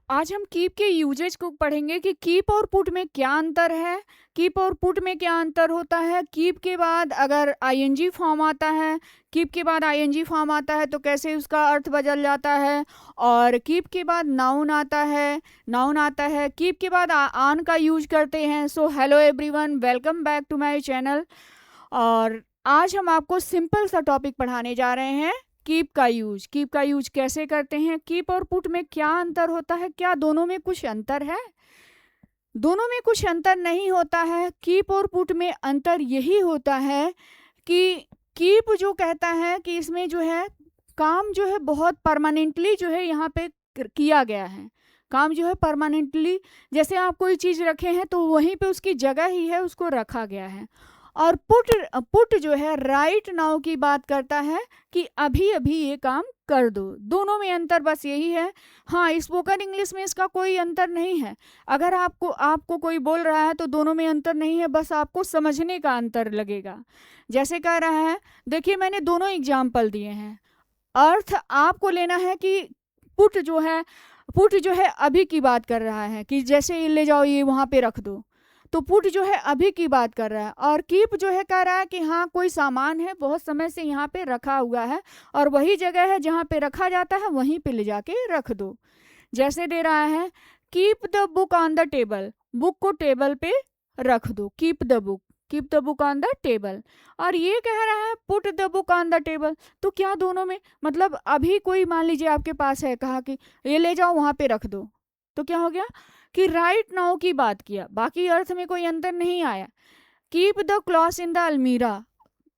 आज हम कीप के यूजेज को पढ़ेंगे कि कीप और पुट में क्या अंतर है। कीप और पुट में क्या अंतर होता है। कीप के बाद अगर आईएनजी फॉर्म आता है, कीप के बाद आईएनजी फॉर्म आता है तो कैसे उसका अर्थ बदल जाता है। और कीप के बाद नाउन आता है, कीप के बाद आन का यूज करते हैं। So hello everyone, welcome back to my channel. और आज हम आपको सिंपल सा टॉपिक पढ़ाने जा रहे हैं, कीप का यूज कैसे करते हैं। कीप और पुट में क्या अंतर होता है, क्या दोनों में कुछ अंतर है? दोनों में कुछ अंतर नहीं होता है। कीप और पुट में अंतर यही होता है कि कीप जो कहता है कि इसमें जो है काम जो है बहुत परमानेंटली जो है यहाँ पे किया गया है। काम जो है परमानेंटली, जैसे आप कोई चीज़ रखे हैं तो वहीं पे उसकी जगह ही है, उसको रखा गया है। और पुट जो है राइट नाउ की बात करता है कि अभी अभी ये काम कर दो। दोनों में अंतर बस यही है। हाँ, स्पोकन इंग्लिश में इसका कोई अंतर नहीं है। अगर आपको कोई बोल रहा है तो दोनों में अंतर नहीं है, बस आपको समझने का अंतर लगेगा। जैसे कह रहा है, देखिए मैंने दोनों एग्जाम्पल दिए हैं। अर्थ आपको लेना है कि पुट जो है अभी की बात कर रहा है कि जैसे ये ले जाओ, ये वहाँ पे रख दो। तो पुट जो है अभी की बात कर रहा है। और कीप जो है कह रहा है कि हाँ, कोई सामान है बहुत समय से यहाँ पे रखा हुआ है और वही जगह है जहाँ पे रखा जाता है, वहीं पे ले जाके रख दो। जैसे दे रहा है, keep the book on the table, book को टेबल पे रख दो। Keep the book on the table. और ये कह रहा है put the book on the table. तो क्या दोनों में मतलब, अभी कोई मान लीजिए आपके पास है, कहा कि ये ले जाओ वहाँ पे रख दो, तो क्या हो गया कि राइट नाउ की बात किया, बाकी अर्थ में कोई अंतर नहीं आया। Keep the cloth in the अलमीरा,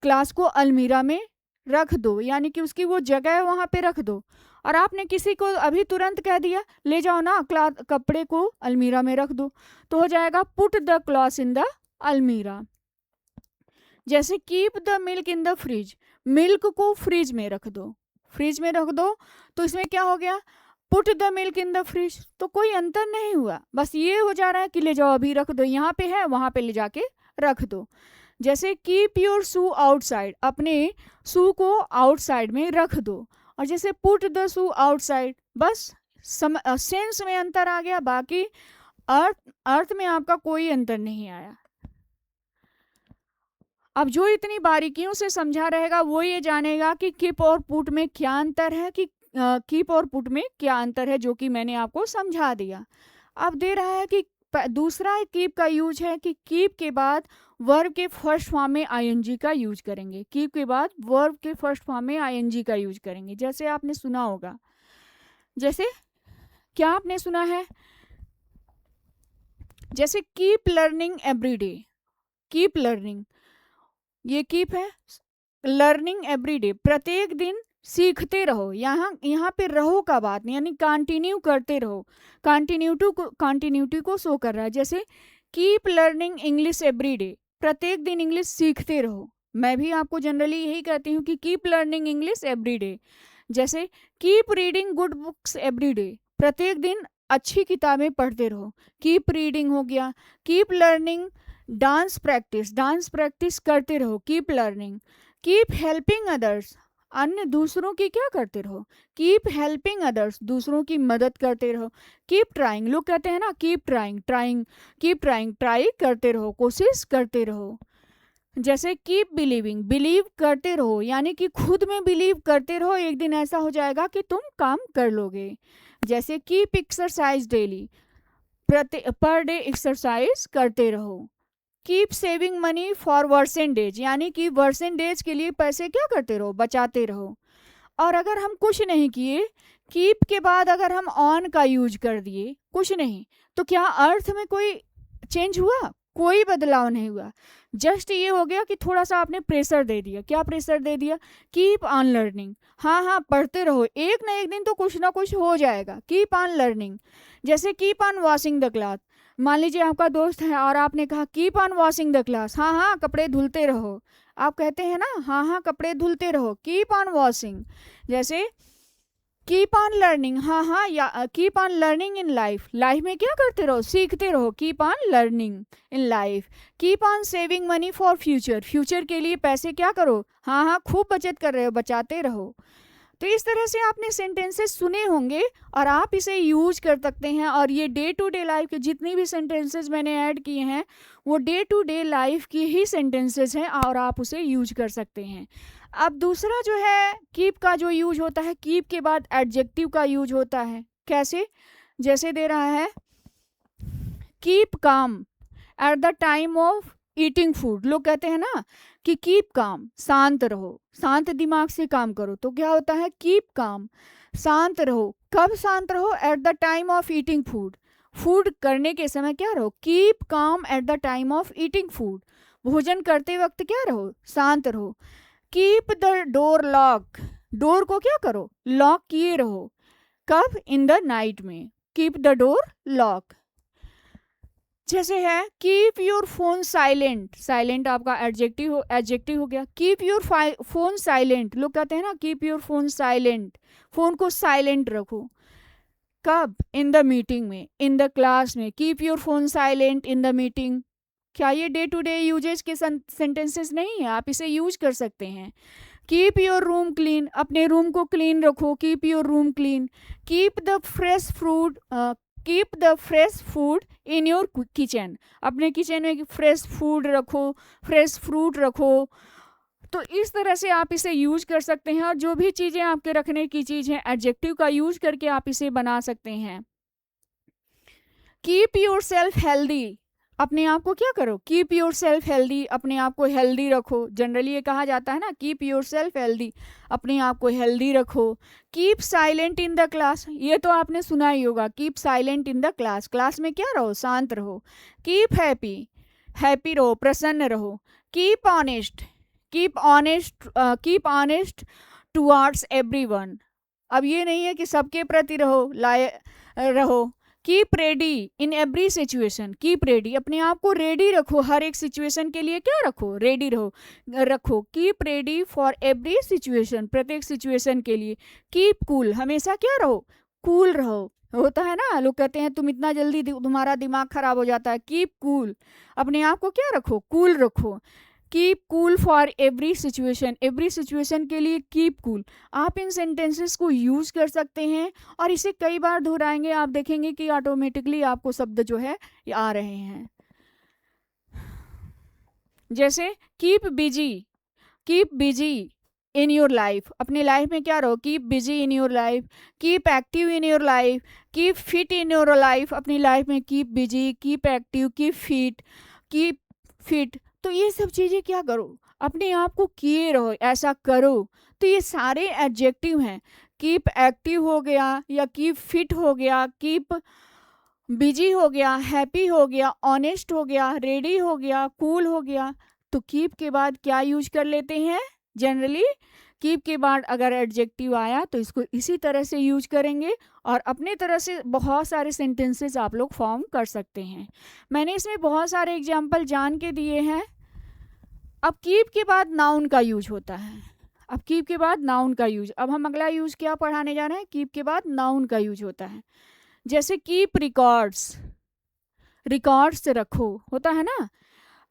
क्लास को अलमीरा में रख दो, यानी कि उसकी वो जगह है वहाँ पे रख दो। और आपने किसी को अभी तुरंत कह दिया ले जाओ ना क्लॉथ, कपड़े को अलमीरा में रख दो, तो हो जाएगा put the cloth in the अलमीरा। जैसे keep the milk in the fridge, milk को फ्रिज में रख दो, तो इसमें क्या हो गया, put the milk in the fridge. तो कोई अंतर नहीं हुआ, बस ये हो जा रहा है कि ले जाओ अभी रख दो, यहाँ पे है वहाँ पे ले जाके रख दो। जैसे कीप योर शू आउटसाइड, अपने शू को आउटसाइड में रख दो। और जैसे पुट द शू आउटसाइड, बस सेंस में अंतर आ गया, बाकी अर्थ में आपका कोई अंतर नहीं आया। अब जो इतनी बारीकियों से समझा रहेगा वो ये जानेगा कि कीप और पुट में क्या अंतर है, जो कि मैंने आपको समझा दिया। अब दे रहा है कि दूसरा कीप का यूज है कि कीप के बाद वर्ब के फर्स्ट फॉर्म में आईएनजी का यूज करेंगे। कीप के बाद वर्ब के फर्स्ट फॉर्म में आईएनजी का यूज करेंगे। जैसे आपने सुना होगा, जैसे क्या आपने सुना है, जैसे keep learning everyday, keep learning, ये कीप है, लर्निंग एवरीडे, प्रत्येक दिन सीखते रहो। यहाँ पे रहो का बात नहीं, यानी कंटिन्यू करते रहो, कंटिन्यूटी को शो कर रहा है। जैसे कीप लर्निंग इंग्लिश एवरीडे, प्रत्येक दिन इंग्लिश सीखते रहो। मैं भी आपको जनरली यही कहती हूँ कि कीप लर्निंग इंग्लिश एवरीडे। जैसे keep reading good books everyday, प्रत्येक दिन अच्छी किताबें पढ़ते रहो, कीप रीडिंग हो गया। कीप लर्निंग डांस प्रैक्टिस करते रहो, keep learning. Keep helping others, अन्य दूसरों की क्या करते रहो, कीप हेल्पिंग अदर्स, दूसरों की मदद करते रहो। कीप ट्राइंग, लोग कहते हैं ना कीप ट्राइंग, ट्राई करते रहो, कोशिश करते रहो। जैसे कीप बिलीविंग, बिलीव करते रहो, यानी कि खुद में बिलीव करते रहो, एक दिन ऐसा हो जाएगा कि तुम काम कर लोगे। जैसे keep exercise daily, per day exercise करते रहो। Keep saving money for Versant days, यानी कि वर्सेंट डेज के लिए पैसे क्या करते रहो, बचाते रहो। और अगर हम कुछ नहीं किए, कीप के बाद अगर हम ऑन का यूज कर दिए, कुछ नहीं, तो क्या अर्थ में कोई चेंज हुआ? कोई बदलाव नहीं हुआ। जस्ट ये हो गया कि थोड़ा सा आपने प्रेशर दे दिया। क्या प्रेशर दे दिया? कीप ऑन लर्निंग, हाँ पढ़ते रहो, एक ना एक दिन तो कुछ ना कुछ हो जाएगा। Keep on learning. जैसे keep on washing the cloth, मान लीजिए आपका दोस्त है और आपने कहा keep on washing the cloth, हाँ कपड़े धुलते रहो। आप कहते हैं ना हाँ कपड़े धुलते रहो, कीप ऑन वॉशिंग। जैसे कीप ऑन लर्निंग, या keep on learning in life, life में क्या करते रहो, सीखते रहो, keep on learning in life. Keep on saving money for future, future के लिए पैसे क्या करो, हाँ खूब बचत कर रहे हो, बचाते रहो। तो इस तरह से आपने सेंटेंसेस सुने होंगे और आप इसे यूज कर सकते हैं। और ये डे टू डे लाइफ के जितनी भी सेंटेंसेस मैंने ऐड किए हैं वो डे टू डे लाइफ की ही सेंटेंसेस हैं और आप उसे यूज कर सकते हैं। अब दूसरा जो है कीप का जो यूज होता है, कीप के बाद एडजेक्टिव का यूज होता है। कैसे? जैसे दे रहा है keep calm at the time of eating food. लोग कहते हैं ना कि कीप काम, शांत रहो, शांत दिमाग से काम करो। तो क्या होता है? कीप काम, शांत रहो। कब शांत रहो? At the time of eating food, food करने के समय क्या रहो? Keep calm at the time of eating food, भोजन करते वक्त क्या रहो? शांत रहो। Keep the door lock, door को क्या करो? लॉक किए रहो। कब? इन द नाइट में। Keep the door lock. जैसे है keep your phone silent, silent आपका एडजेक्टिव हो गया। कीप योर फोन साइलेंट, लोग कहते हैं ना keep your phone silent, phone को साइलेंट रखो। कब? इन द मीटिंग में, इन द क्लास में। Keep your phone silent in the meeting. क्या ये डे टू डे यूजेज के सेंटेंसेस नहीं है? आप इसे यूज कर सकते हैं। कीप योर रूम क्लीन, अपने रूम को क्लीन रखो। Keep your room clean. Keep the fresh fruit, keep the fresh food in your kitchen, अपने किचन में फ्रेश फूड रखो, फ्रेश फ्रूट रखो। तो इस तरह से आप इसे यूज कर सकते हैं और जो भी चीज़ें आपके रखने की चीज़ है एडजेक्टिव का यूज करके आप इसे बना सकते हैं। कीप योर सेल्फ हेल्दी, अपने आप को क्या करो? कीप योर सेल्फ हेल्दी, अपने आप को हेल्दी रखो। जनरली ये कहा जाता है ना कीप योर सेल्फ हेल्दी, अपने आप को हेल्दी रखो। Keep silent in the class, ये तो आपने सुना ही होगा। Keep silent in the class, class में क्या रहो? शांत रहो। कीप हैप्पी, हैप्पी रहो, प्रसन्न रहो। Keep honest, keep honest towards everyone, अब ये नहीं है कि सबके प्रति रहो। Keep ready in every situation, keep ready, अपने आप को रेडी रखो, हर एक सिचुएशन के लिए क्या रखो? रेडी रखो। Keep ready for every situation, प्रत्येक सिचुएशन के लिए। कीप कूल, हमेशा क्या रहो? कूल रहो। होता है ना, लोग कहते हैं तुम इतना जल्दी तुम्हारा दिमाग खराब हो जाता है। कीप कूल, अपने आप को क्या रखो? कूल रखो। Keep cool for every situation, every situation के लिए कीप कूल। आप इन सेंटेंसेस को यूज कर सकते हैं और इसे कई बार दोहराएंगे, आप देखेंगे कि ऑटोमेटिकली आपको शब्द जो है ये आ रहे हैं। जैसे keep busy in your life, अपने लाइफ में क्या रहो? Keep busy in your life. Keep active in your life. Keep fit in your life, अपनी लाइफ में keep busy, keep active, keep fit. तो ये सब चीज़ें क्या करो? अपने आप को किए रहो, ऐसा करो। तो ये सारे एडजेक्टिव हैं। कीप एक्टिव हो गया या कीप फिट हो गया, कीप बिजी हो गया, हैप्पी हो गया, ऑनेस्ट हो गया, रेडी हो गया, कूल हो गया। तो कीप के बाद क्या यूज कर लेते हैं? जनरली कीप के बाद अगर एडजेक्टिव आया तो इसको इसी तरह से यूज करेंगे और अपने तरह से बहुत सारे सेंटेंसेस आप लोग फॉर्म कर सकते हैं। मैंने इसमें बहुत सारे एग्जाम्पल जान के दिए हैं। अब कीप के बाद नाउन का यूज होता है। अब कीप के बाद नाउन का यूज, अब हम अगला यूज क्या पढ़ाने जा रहे हैं? कीप के बाद नाउन का यूज होता है। जैसे कीप रिकॉर्ड्स, रिकॉर्ड्स रखो, होता है ना।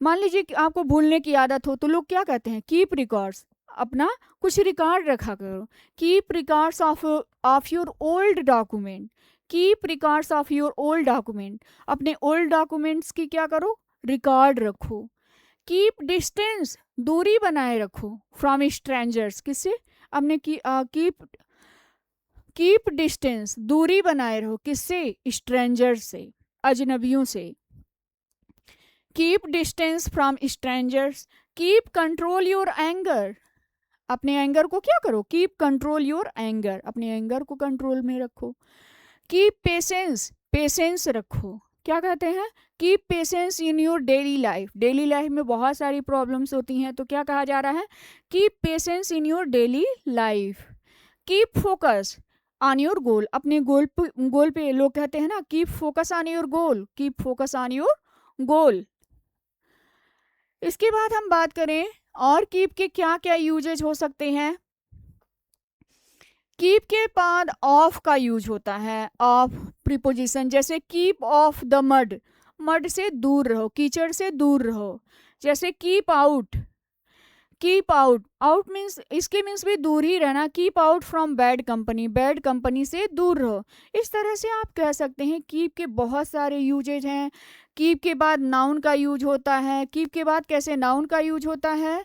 मान लीजिए कि आपको भूलने की आदत हो तो लोग क्या कहते हैं? कीप रिकॉर्ड्स, अपना कुछ रिकॉर्ड रखा करो। Keep records of your old document, keep records of your old document, अपने ओल्ड डॉक्यूमेंट्स की क्या करो? रिकॉर्ड रखो। कीप डिस्टेंस, दूरी बनाए रखो फ्रॉम स्ट्रेंजर्स, किससे? अपने कीप डिस्टेंस, दूरी बनाए रहो, किससे? स्ट्रेंजर्स से, अजनबियों से। Keep distance from strangers. Keep control your anger, अपने एंगर को क्या करो? कीप कंट्रोल योर एंगर, अपने एंगर को कंट्रोल में रखो। कीप पेशेंस, पेशेंस रखो। क्या कहते हैं? Keep patience in your daily life, daily life में बहुत सारी प्रॉब्लम्स होती हैं तो क्या कहा जा रहा है? Keep patience in your daily life. Keep focus on your goal, अपने गोल पे लोग कहते हैं ना keep focus on your goal, keep focus on your goal. इसके बाद हम बात करें और कीप के क्या क्या यूजेज हो सकते हैं। कीप के बाद ऑफ का यूज होता है, ऑफ प्रीपोजिशन। जैसे keep of the mud, mud से दूर रहो, कीचड़ से दूर रहो। जैसे keep out, keep out, out means इसके मीन्स भी दूर ही रहना, keep out from bad company, bad company से दूर रहो। इस तरह से आप कह सकते हैं। कीप के बहुत सारे यूजेज हैं। कीप के बाद नाउन का यूज होता है। कीप के बाद कैसे नाउन का यूज होता है,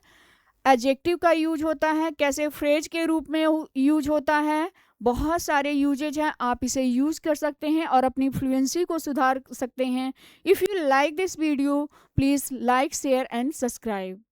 एडजेक्टिव का यूज होता है, कैसे फ्रेज के रूप में यूज होता है। बहुत सारे यूजेज हैं, आप इसे यूज कर सकते हैं और अपनी फ्लुएंसी को सुधार सकते हैं। If you like this video, please like, share and subscribe.